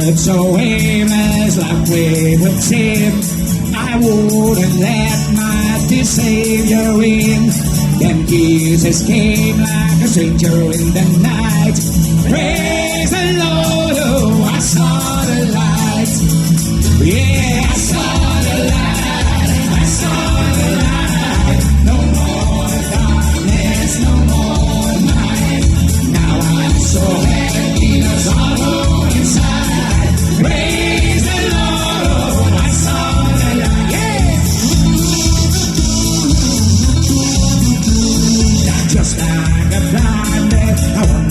looked so aimless, like we would seem. I wouldn't let my dear Savior in. Then Jesus came like a stranger in the night. Praise the Lord, oh, I saw the light. Yeah, I saw the light, I saw the light. No more darkness, no more night. Now I'm so happy, no sorrow inside. Praise the Lord, oh, I saw the light. Yeah. Just like a blind man, I